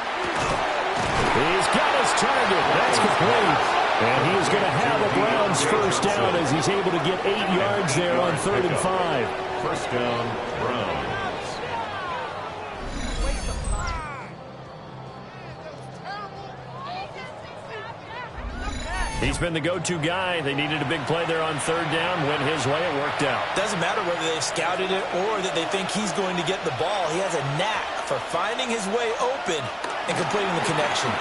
He's got his target. That's complete. And he is going to have a Browns first down as he's able to get 8 yards there on 3rd and 5. First down, Browns. He's been the go-to guy. They needed a big play there on third down. Went his way. It worked out. Doesn't matter whether they've scouted it or that they think he's going to get the ball. He has a knack for finding his way open and completing the connection.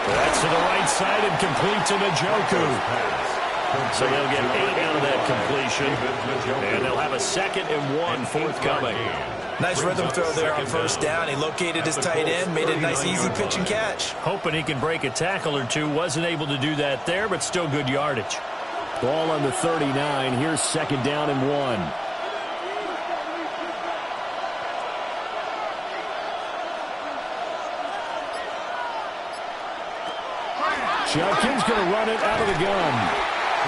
That's to the right side and complete to Njoku. So they'll get 8 out of that completion. And they'll have a 2nd and 1 forthcoming. Nice rhythm throw there on first down. He located his tight end, made it a nice easy pitch and catch. Hoping he can break a tackle or two. Wasn't able to do that there, but still good yardage. Ball on the 39. Here's 2nd down and 1. Jenkins going to run it out of the gun.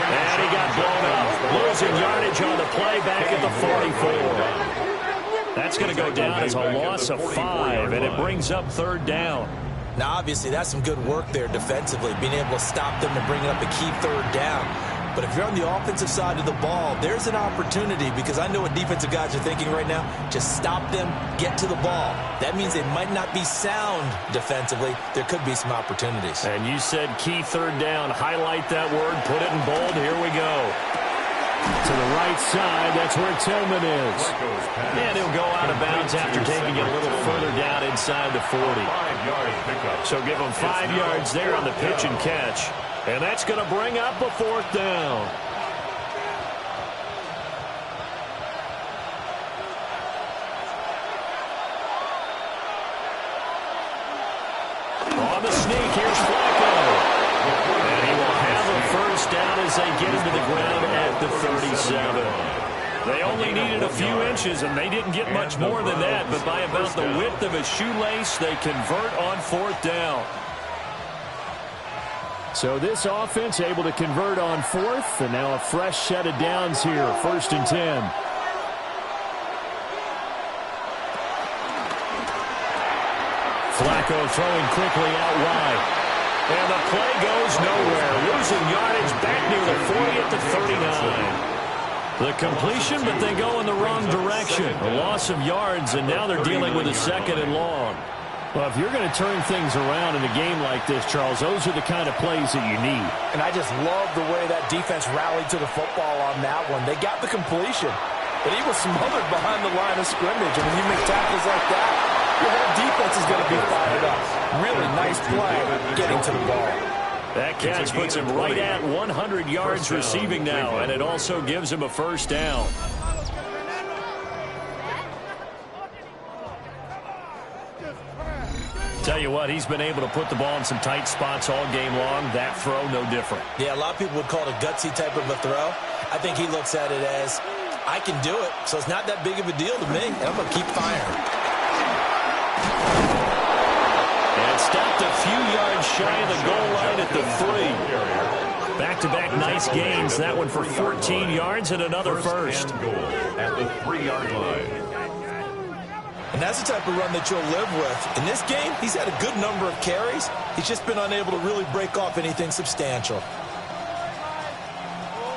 And he got blown up. Losing yardage on the play back at the 44. That's going to go down as a loss of 5, and it brings up third down. Now, obviously, that's some good work there defensively, being able to stop them and bring up a key third down. But if you're on the offensive side of the ball, there's an opportunity, because I know what defensive guys are thinking right now. Just stop them, get to the ball. That means they might not be sound defensively. There could be some opportunities. And you said key third down. Highlight that word. Put it in bold. Here we go. To the right side, that's where Tillman is. And he'll go out of bounds after taking it a little further down inside the 40. So give him 5 yards there on the pitch and catch. And that's going to bring up a 4th down. On the sneak, here's Flacco. And he will have a first down as they get him to the ground at the 37. They only needed a few inches, and they didn't get much more than that. But by about the width of a shoelace, they convert on 4th down. So this offense able to convert on 4th, and now a fresh set of downs here, 1st and 10. Flacco throwing quickly out wide. And the play goes nowhere. Losing yardage back near the 40 at the 39. The completion, but they go in the wrong direction. A loss of yards, and now they're dealing with a 2nd and long. Well, if you're going to turn things around in a game like this, Charles, those are the kind of plays that you need. And I just love the way that defense rallied to the football on that one. They got the completion, but he was smothered behind the line of scrimmage. And when you make tackles like that, your whole defense is going to be fired up. Really nice play getting to the ball. That catch puts him right at 100 yards receiving now, and it also gives him a first down. Tell you what, he's been able to put the ball in some tight spots all game long. That throw, no different. Yeah, a lot of people would call it a gutsy type of a throw. I think he looks at it as, I can do it, so it's not that big of a deal to me, and I'm going to keep firing. And stopped a few yards shy of the goal line at the 3. Back-to-back nice gains. That one for 14 yards and another first. And goal at the 3-yard line. And that's the type of run that you'll live with. In this game, he's had a good number of carries. He's just been unable to really break off anything substantial.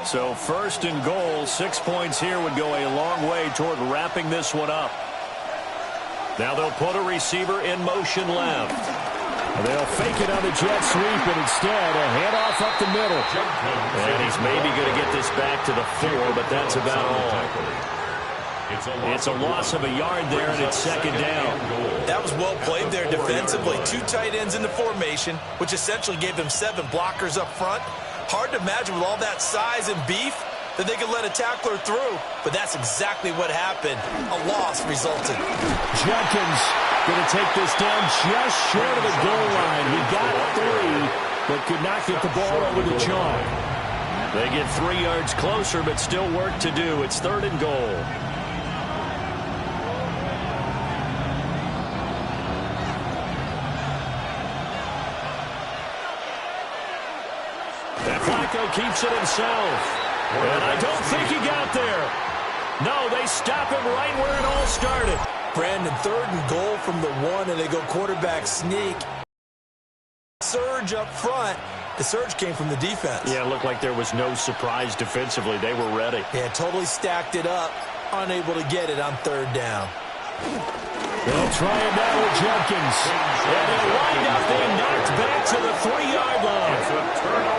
So first and goal, 6 points here would go a long way toward wrapping this one up. Now they'll put a receiver in motion left. They'll fake it on the jet sweep, and instead a handoff up the middle. And he's maybe going to get this back to the 4, but that's about all. It's a loss of a yard there, and it's second down. That was well played there defensively. 2 tight ends in the formation, which essentially gave them 7 blockers up front. Hard to imagine with all that size and beef that they could let a tackler through, but that's exactly what happened. A loss resulted. Jenkins going to take this down just short of the goal line. He got 3, but could not get the ball over the chalk. They get 3 yards closer, but still work to do. It's third and goal. Flacco keeps it himself. And I don't think he got there. No, they stop him right where it all started. Brandon, third and goal from the 1, and they go quarterback sneak. Surge up front. The surge came from the defense. Yeah, it looked like there was no surprise defensively. They were ready. Yeah, totally stacked it up. Unable to get it on third down. They'll try it now with Jenkins. And he'll wind up being knocked back to the 3-yard line.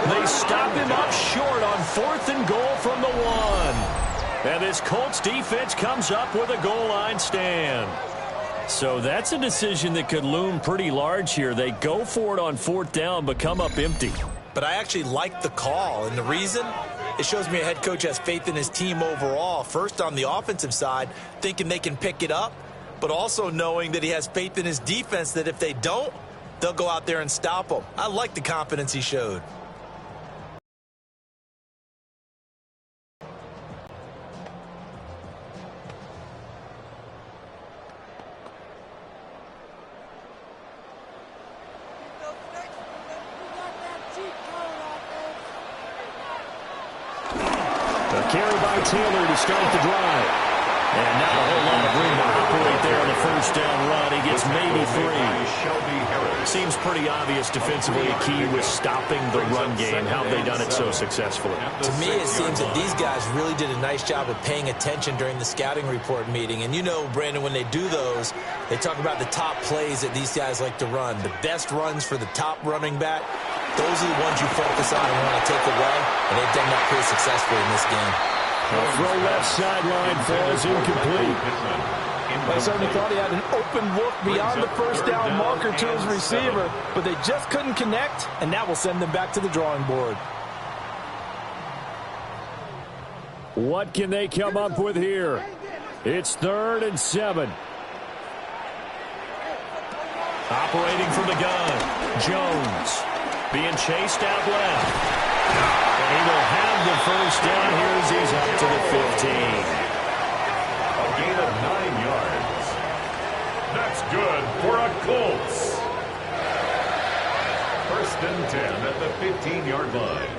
They stop him up short on 4th and goal from the 1. And this Colts defense comes up with a goal line stand. So that's a decision that could loom pretty large here. They go for it on 4th down, but come up empty. But I actually like the call, and the reason? It shows me a head coach has faith in his team overall. First, on the offensive side, thinking they can pick it up, but also knowing that he has faith in his defense that if they don't, they'll go out there and stop them. I like the confidence he showed. A carry by Taylor to start the drive. And not a whole lot of room to operate there on the first down run. He gets maybe 3. Seems pretty obvious defensively a key was stopping the run game. How have they done it so successfully? To me, it seems that these guys really did a nice job of paying attention during the scouting report meeting. And you know, Brandon, when they do those, they talk about the top plays that these guys like to run. The best runs for the top running back, those are the ones you focus on and want to take away. And they've done that pretty successfully in this game. The throw left sideline falls incomplete. I certainly thought he had an open look beyond the first down marker to his receiver, but they just couldn't connect, and that will send them back to the drawing board. What can they come up with here? It's 3rd and 7. Operating from the gun, Jones being chased out left. And he will have the first down here as he's up to the 15. A gain of 9 yards. That's good for a Colts. 1st and 10 at the 15-yard line.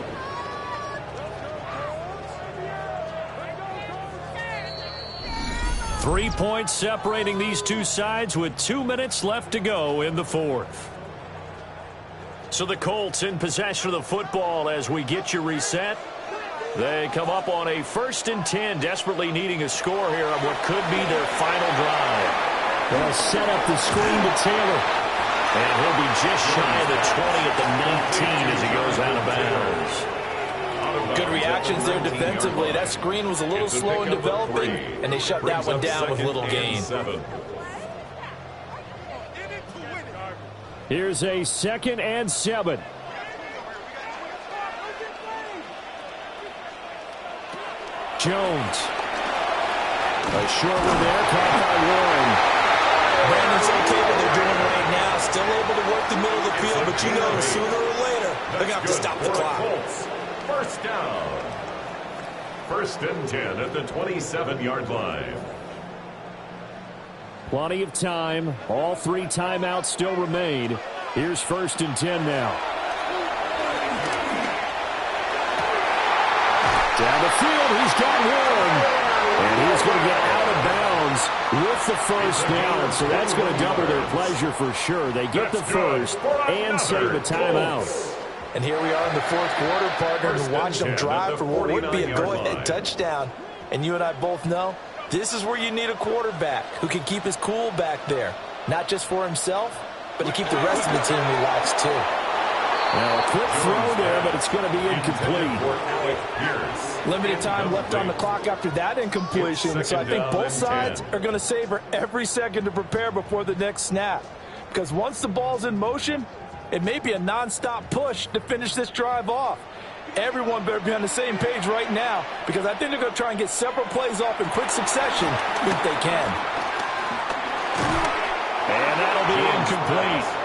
Three points separating these two sides with 2 minutes left to go in the 4th. So the Colts in possession of the football as we get you reset. They come up on a 1st and 10, desperately needing a score here on what could be their final drive. They'll set up the screen to Taylor. And he'll be just shy of the 20 at the 19 as he goes out of bounds. Good reactions there defensively. That screen was a little slow in developing, and they shut that one down with little gain. Here's a 2nd and 7. Jones. A short one there, caught by Warren. Brandon's okay, but they're doing the middle of the field, but you know sooner or later they're going to have to stop the clock. First down. 1st and 10 at the 27-yard line. Plenty of time. All 3 timeouts still remain. Here's 1st and 10 now. Down the field, he's got one. And he's going to get out of bounds with the first down. So that's going to double their pleasure for sure. They get the first and save a timeout. And here we are in the 4th quarter, partner, and watch them drive for what would be a go-ahead touchdown. And you and I both know this is where you need a quarterback who can keep his cool back there. Not just for himself, but to keep the rest of the team relaxed too. Now a quick throw there, but it's going to be incomplete. Limited time left on the clock after that incompletion, so I think both sides are going to savor every second to prepare before the next snap. Because once the ball's in motion, it may be a non-stop push to finish this drive off. Everyone better be on the same page right now, because I think they're going to try and get several plays off in quick succession if they can. And that'll be incomplete.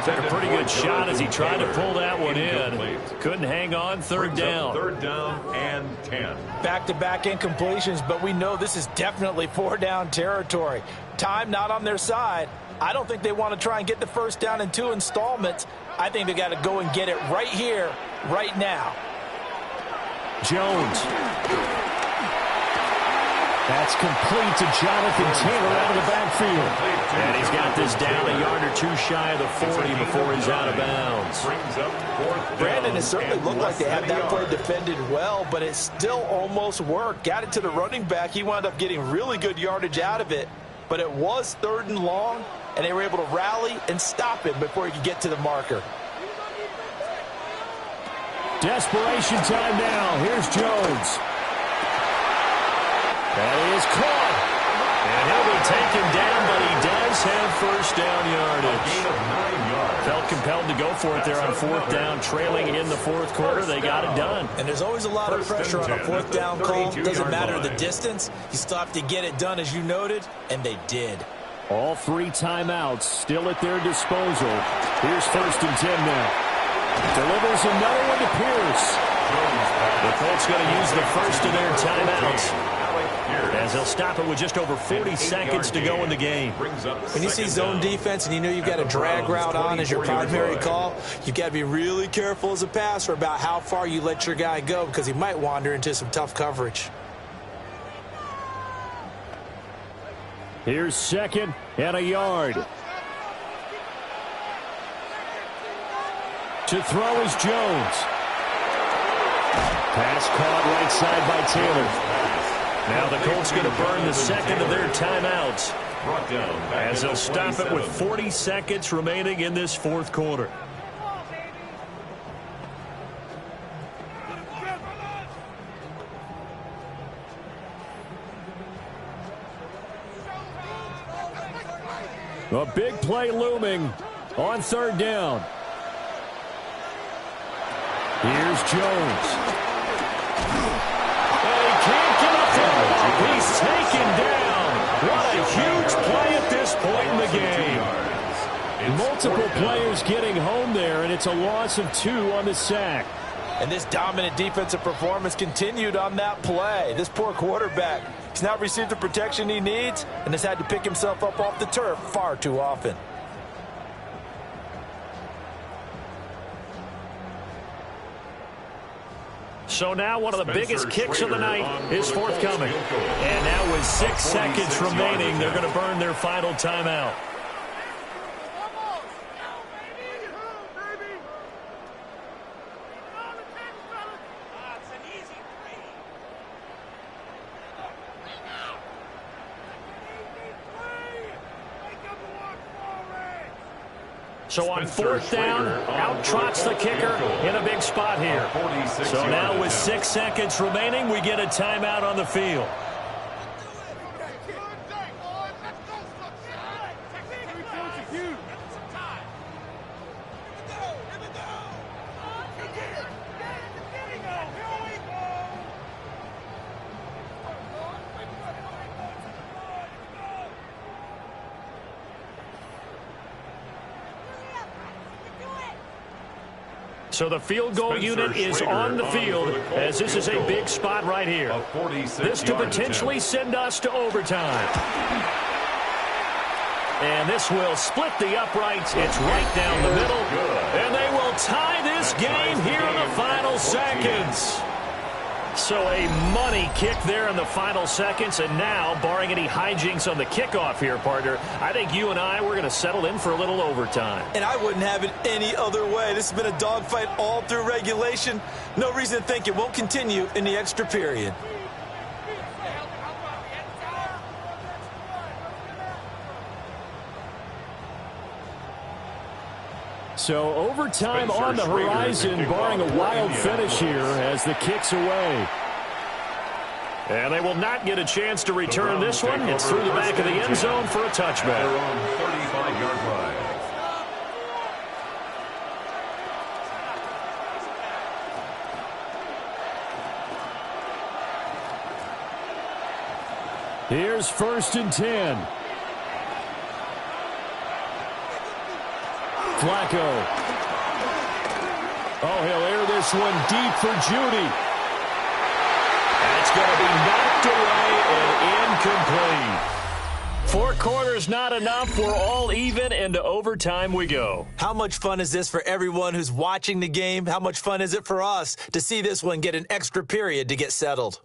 Took a pretty good shot as he tried to pull that one in. Couldn't hang on. 3rd down. 3rd down and 10. Back-to-back incompletions, but we know this is definitely 4-down territory. Time not on their side. I don't think they want to try and get the first down in 2 installments. I think they got to go and get it right here, right now. Jones. That's complete to Jonathan Taylor out of the backfield. And he's got this down a yard or 2 shy of the 40 before he's out of bounds. Brandon, it certainly looked like they had that play defended well, but it still almost worked. Got it to the running back. He wound up getting really good yardage out of it, but it was 3rd and long, and they were able to rally and stop him before he could get to the marker. Desperation time now. Here's Jones. That is caught. And he'll be taken down, but he does have first down yardage. Felt compelled to go for it there on 4th down, trailing in the 4th quarter. They got it done. And there's always a lot of pressure on a 4th down call. Doesn't matter the distance. You still have to get it done, as you noted, and they did. All 3 timeouts still at their disposal. Here's 1st and 10 now. Delivers another one to Pierce. The Colts going to use the first of their timeouts, as they'll stop it with just over 40 seconds to go in the game. When you see zone defense and you know you've got a drag route on as your primary call, you've got to be really careful as a passer about how far you let your guy go, because he might wander into some tough coverage. Here's 2nd and a yard. To throw is Jones. Pass caught right side by Taylor. Now the Colts going to burn the 2nd of their timeouts, as they'll stop it with 40 seconds remaining in this 4th quarter. A big play looming on 3rd down. Here's Jones. And he can't get a throw. He's taken down. What a huge play at this point in the game. Multiple players getting home there, and it's a loss of 2 on the sack. And this dominant defensive performance continued on that play. This poor quarterback, he's not received the protection he needs and has had to pick himself up off the turf far too often. So now one of the biggest kicks of the night is forthcoming. And now with 6 seconds remaining, they're going to burn their final timeout. So on 4th down, out trots the kicker in a big spot here. So now with 6 seconds remaining, we get a timeout on the field. So the field goal unit is on the field as this is a big spot right here. This could potentially send us to overtime. And this will split the uprights. It's right down the middle. And they will tie this game here in the final seconds. So a money kick there in the final seconds. And now, barring any hijinks on the kickoff here, partner, I think you and I, we're going to settle in for a little overtime. And I wouldn't have it any other way. This has been a dogfight all through regulation. No reason to think it won't continue in the extra period. So overtime on the horizon, barring a wild finish here as the kick's away. And they will not get a chance to return this one. It's through the back of the end zone for a touchback. They're on 35-yard line. Here's 1st and 10. Flacco. Oh, he'll air this one deep for Judy. That's going to be knocked away and incomplete. 4 quarters not enough. We're all even. Into overtime we go. How much fun is this for everyone who's watching the game? How much fun is it for us to see this one get an extra period to get settled?